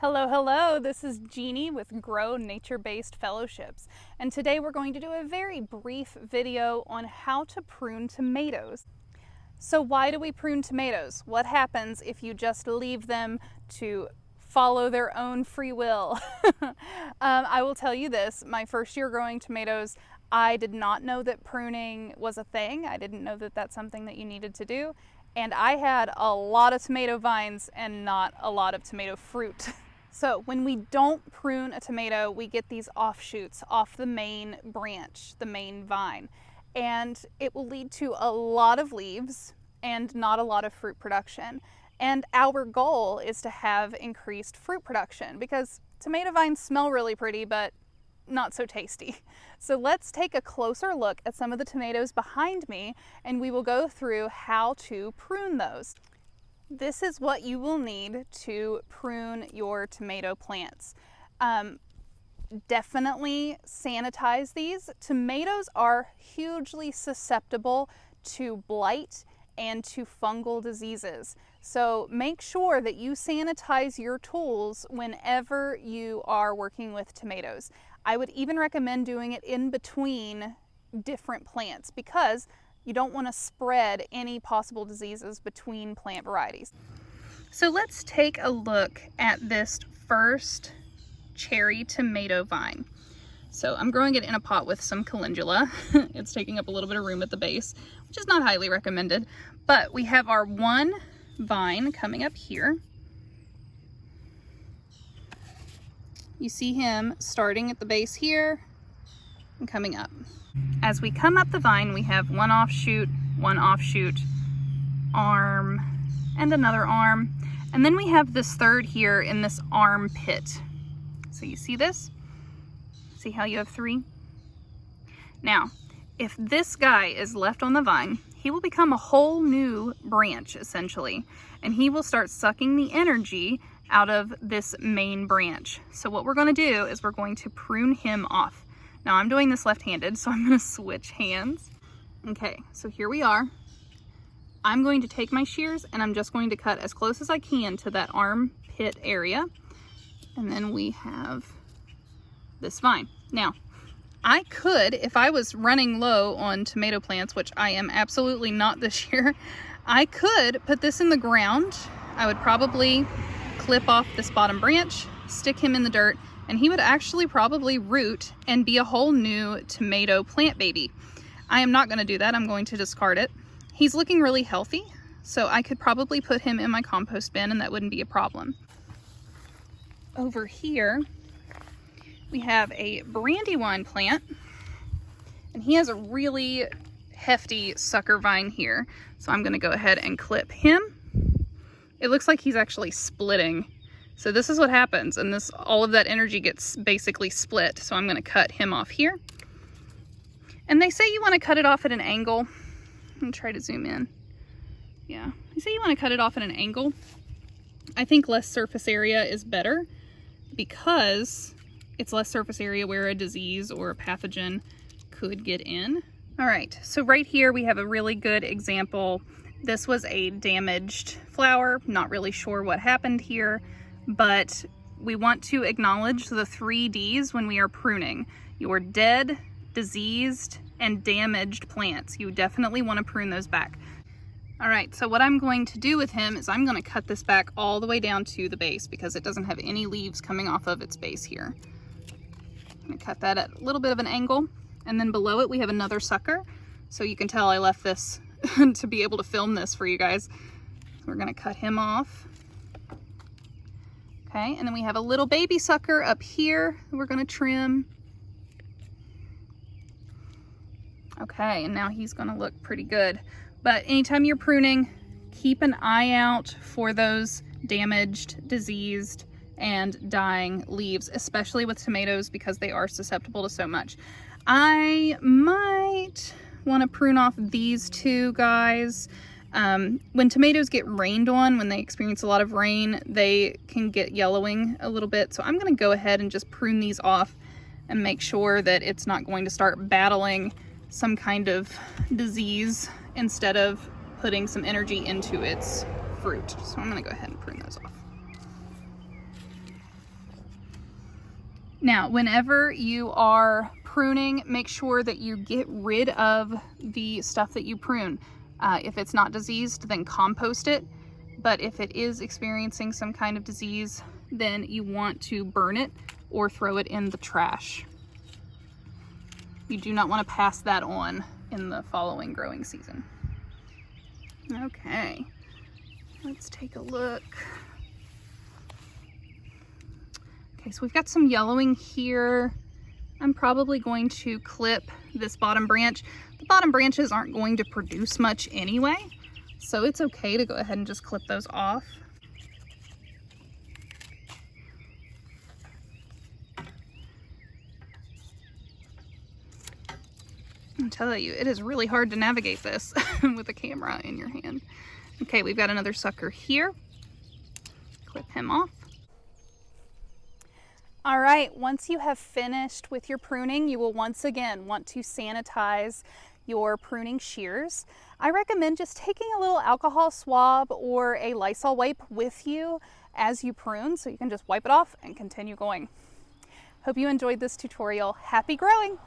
Hello, hello, this is Jeannie with Gro Nature-Based Fellowships, and today we're going to do a very brief video on how to prune tomatoes. So why do we prune tomatoes? What happens if you just leave them to follow their own free will? I will tell you this, my first year growing tomatoes, I did not know that pruning was a thing. I didn't know that that's something that you needed to do. And I had a lot of tomato vines and not a lot of tomato fruit. So when we don't prune a tomato, we get these offshoots off the main branch, the main vine. And it will lead to a lot of leaves and not a lot of fruit production. And our goal is to have increased fruit production because tomato vines smell really pretty, but not so tasty. So let's take a closer look at some of the tomatoes behind me and we will go through how to prune those. This is what you will need to prune your tomato plants. Definitely sanitize these. Tomatoes are hugely susceptible to blight and to fungal diseases. So make sure that you sanitize your tools whenever you are working with tomatoes. I would even recommend doing it in between different plants because you don't want to spread any possible diseases between plant varieties. So let's take a look at this first cherry tomato vine. So I'm growing it in a pot with some calendula. It's taking up a little bit of room at the base, which is not highly recommended. But we have our one vine coming up here. You see him starting at the base here and coming up. As we come up the vine, we have one offshoot, arm, and another arm. And then we have this third here in this armpit. So you see this? See how you have three? Now, if this guy is left on the vine, he will become a whole new branch, essentially. And he will start sucking the energy out of this main branch. So what we're going to do is we're going to prune him off. Now I'm doing this left-handed, so I'm going to switch hands. Okay, so here we are. I'm going to take my shears and I'm just going to cut as close as I can to that armpit area. And then we have this vine. Now, I could, if I was running low on tomato plants, which I am absolutely not this year, I could put this in the ground. I would probably clip off this bottom branch, stick him in the dirt, and he would actually probably root and be a whole new tomato plant baby. I am not going to do that. I'm going to discard it. He's looking really healthy, so I could probably put him in my compost bin and that wouldn't be a problem. Over here, we have a Brandywine plant, and he has a really hefty sucker vine here. So I'm going to go ahead and clip him. It looks like he's actually splitting. So this is what happens, and all of that energy gets basically split. So I'm going to cut him off here. And they say you want to cut it off at an angle. I'm going to try to zoom in. Yeah, they say you want to cut it off at an angle. I think less surface area is better because it's less surface area where a disease or a pathogen could get in. All right, so right here we have a really good example. This was a damaged flower. Not really sure what happened here, but we want to acknowledge the 3 Ds when we are pruning. Your dead, diseased, and damaged plants. You definitely want to prune those back. All right, so what I'm going to do with him is I'm going to cut this back all the way down to the base because it doesn't have any leaves coming off of its base here. I'm going to cut that at a little bit of an angle, and then below it we have another sucker. So you can tell I left this to be able to film this for you guys. We're going to cut him off. Okay, and then we have a little baby sucker up here we're going to trim. Okay, and now he's going to look pretty good. But anytime you're pruning, keep an eye out for those damaged, diseased, and dying leaves, especially with tomatoes because they are susceptible to so much. I might want to prune off these two guys. When tomatoes get rained on, when they experience a lot of rain, they can get yellowing a little bit. So I'm going to go ahead and just prune these off and make sure that it's not going to start battling some kind of disease instead of putting some energy into its fruit. So I'm going to go ahead and prune those off. Now, whenever you are pruning, make sure that you get rid of the stuff that you prune. If it's not diseased, then compost it. But if it is experiencing some kind of disease, then you want to burn it or throw it in the trash. You do not want to pass that on in the following growing season. Okay, let's take a look. Okay, so we've got some yellowing here. I'm probably going to clip this bottom branch. The bottom branches aren't going to produce much anyway, so it's okay to go ahead and just clip those off. I'll tell you, it is really hard to navigate this with a camera in your hand. Okay, we've got another sucker here. Clip him off. All right, once you have finished with your pruning, you will once again want to sanitize your pruning shears. I recommend just taking a little alcohol swab or a Lysol wipe with you as you prune, so you can just wipe it off and continue going. Hope you enjoyed this tutorial. Happy growing!